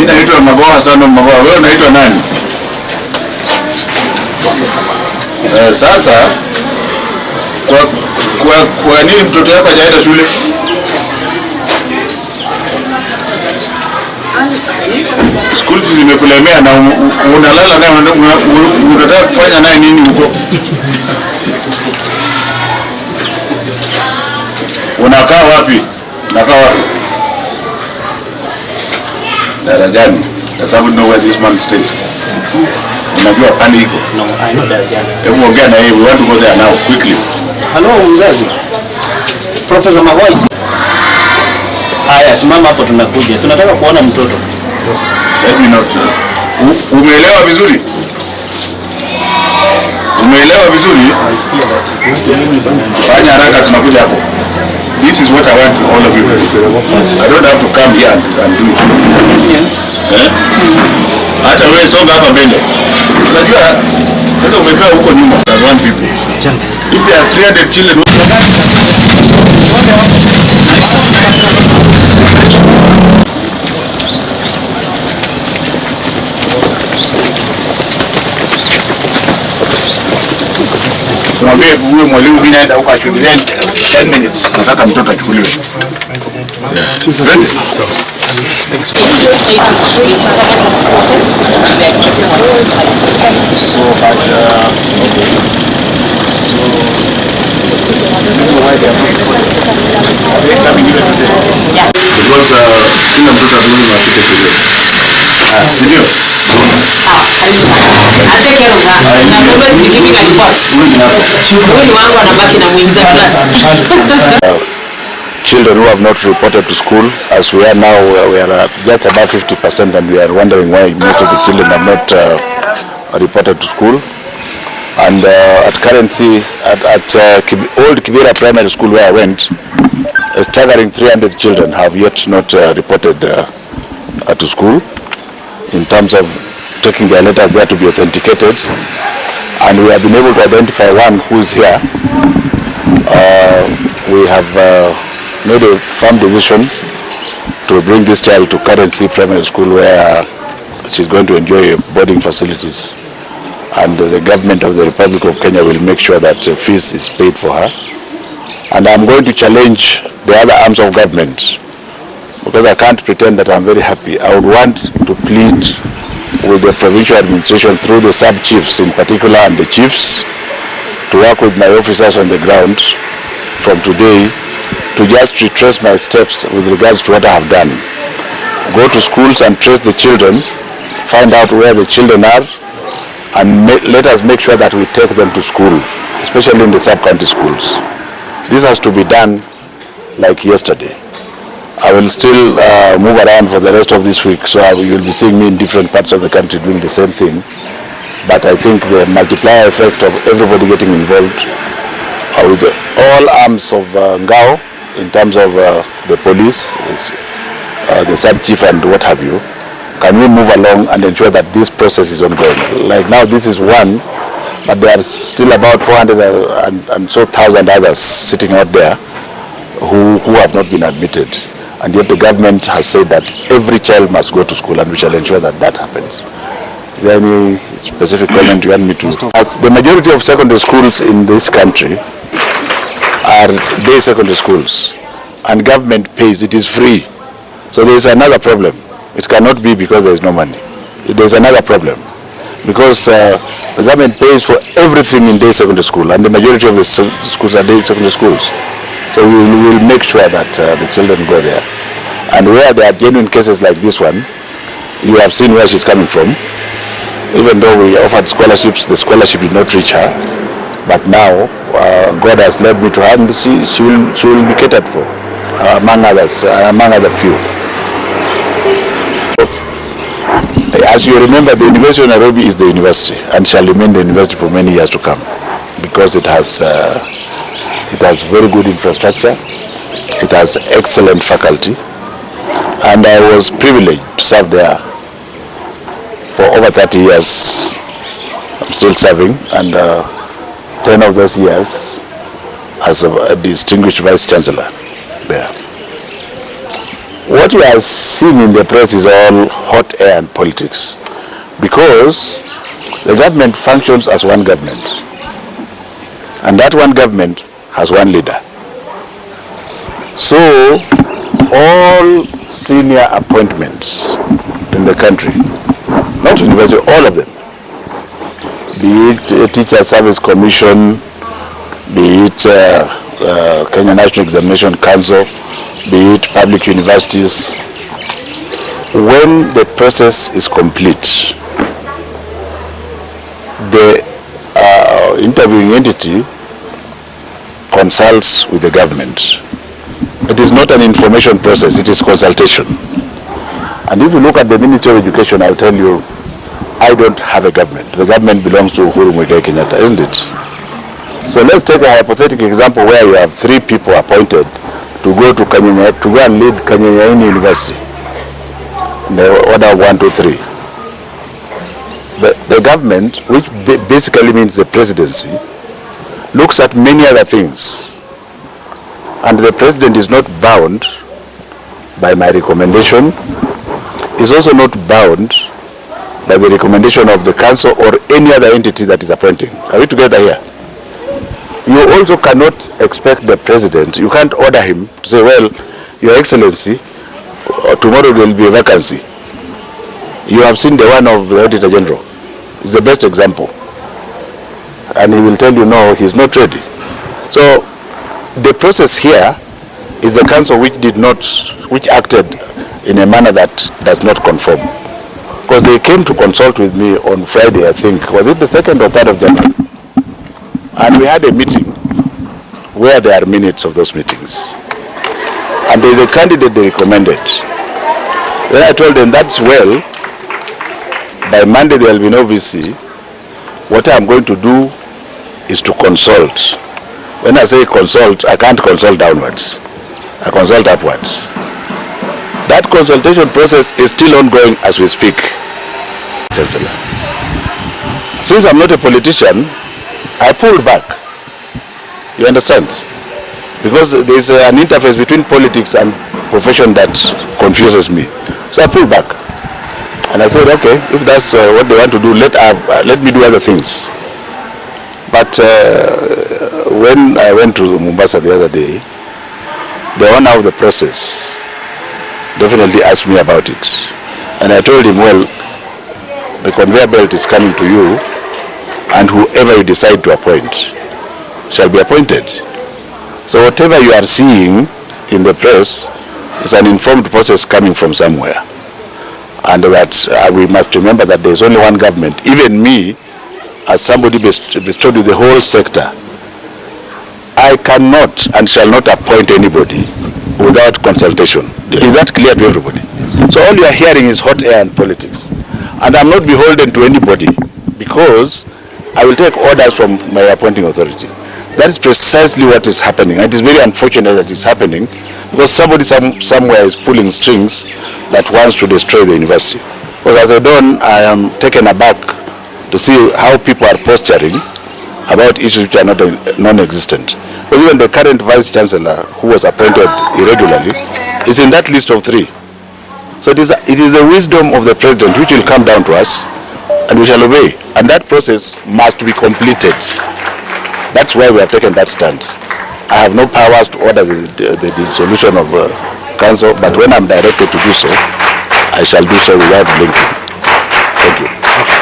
Mimi naitwa Magoha sana Magoha. Wewe unaitwa nani? Sasa kwa nini mtoto wako hajaenda shule? School zimekulemea na unalala naye, unataka kufanya naye nini huko? Unakaa wapi? Unakaa wapi? Darajani. Kwa sababu know where this man stays. Unajua pani iko? No, I know darajani. Hebu ongea na yeye. We want to go there now quickly. Hello mzazi. Professor Magoha. Haya, simama hapo, tunakuja. Tunataka kuona mtoto. Let me know. Umeelewa vizuri? Umeelewa vizuri? Fanya haraka, tunakuja hapo. This is what I want to all of you. I don't have to come here and do it. Hata wewe songa hapa mbele. Unajua sasa umekaa huko nyuma as one people. If there are 300 children mwambie huyo mwalimu mimi naenda huko ashughulikie 10 minutes. Nataka mtoto achukuliwe. Children who have not reported to school, as we are now, we are just about 50%, and we are wondering why most of the children are not reported to school. And at currency, at old Kibera Primary School where I went, a staggering 300 children have yet not reported to school in terms of taking their letters there to be authenticated. And we have been able to identify one who is here. We have made a firm decision to bring this child to Currency Primary School, where she's going to enjoy boarding facilities. And the government of the Republic of Kenya will make sure that fees is paid for her. And I'm going to challenge the other arms of government, because I can't pretend that I'm very happy. I would want to plead with the provincial administration through the sub-chiefs in particular and the chiefs to work with my officers on the ground from today to just retrace my steps with regards to what I have done. Go to schools and trace the children, find out where the children are, and let us make sure that we take them to school, especially in the sub-county schools. This has to be done like yesterday. I will still move around for the rest of this week, so you will be seeing me in different parts of the country doing the same thing. But I think the multiplier effect of everybody getting involved with all arms of Ngao, in terms of the police, the sub-chief and what have you, can we move along and ensure that this process is ongoing? Like now this is one, but there are still about 400 and so thousand others sitting out there who have not been admitted. And yet the government has said that every child must go to school, and we shall ensure that that happens. Is there any specific comment you want me to? As the majority of secondary schools in this country are day secondary schools, and government pays, it is free. So there is another problem. It cannot be because there is no money. There is another problem. Because the government pays for everything in day secondary school, and the majority of the schools are day secondary schools. So we will make sure that the children go there. And where there are genuine cases like this one, you have seen where she's coming from. Even though we offered scholarships, the scholarship did not reach her. But now, God has led me to her, and she will be catered for, among others, among other few. As you remember, the University of Nairobi is the university, and shall remain the university for many years to come, because it has very good infrastructure, it has excellent faculty, and I was privileged to serve there for over 30 years. I'm still serving, and 10 of those years as a distinguished Vice Chancellor there. What you are seeing in the press is all hot air and politics, because the government functions as one government, and that one government has one leader. So all senior appointments in the country, not university, all of them, be it a Teacher Service Commission, be it Kenya National Examination Council, be it public universities, when the process is complete, the interviewing entity consults with the government. It is not an information process, it is consultation. And if you look at the Ministry of Education, I'll tell you, I don't have a government. The government belongs to Uhuru Muigai Kenyatta, isn't it? So let's take a hypothetical example where you have 3 people appointed to go to Kenya, to go and lead Kenya University. The order 1, 2, 3. The government, which basically means the presidency, looks at many other things. And the president is not bound by my recommendation, is also not bound by the recommendation of the council or any other entity that is appointing. Are we together here? You also cannot expect the president, you can't order him to say, well, Your Excellency, tomorrow there will be a vacancy. You have seen the one of the Auditor General. It's the best example. And he will tell you, no, he's not ready. So the process here is the council which acted in a manner that does not conform. Because they came to consult with me on Friday, I think, was it the 2nd or 3rd of January? And we had a meeting where there are minutes of those meetings. And there is a candidate they recommended. Then I told them, that's well, by Monday there will be no VC. What I'm going to do is to consult. When I say consult, I can't consult downwards. I consult upwards. That consultation process is still ongoing as we speak, Chancellor. Since I'm not a politician, I pulled back. You understand? Because there is an interface between politics and profession that confuses me. So I pulled back. And I said, okay, if that's what they want to do, let me do other things. But when I went to Mombasa the other day, the owner of the process definitely asked me about it. And I told him, well, the conveyor belt is coming to you, and whoever you decide to appoint shall be appointed. So whatever you are seeing in the press is an informed process coming from somewhere. And that we must remember that there is only one government. Even me, as somebody bestowed with the whole sector, I cannot and shall not appoint anybody without consultation. Is that clear to everybody? So all you are hearing is hot air and politics. And I'm not beholden to anybody, because I will take orders from my appointing authority. That is precisely what is happening. And it is very unfortunate that it's happening, because somebody somewhere is pulling strings that wants to destroy the university. Because as I don't, I am taken aback to see how people are posturing about issues which are not non-existent. Because even the current Vice Chancellor, who was appointed irregularly, is in that list of 3. So it is the wisdom of the President which will come down to us, and we shall obey. And that process must be completed. That's why we have taken that stand. I have no powers to order the dissolution of council, but when I'm directed to do so, I shall do so without blinking.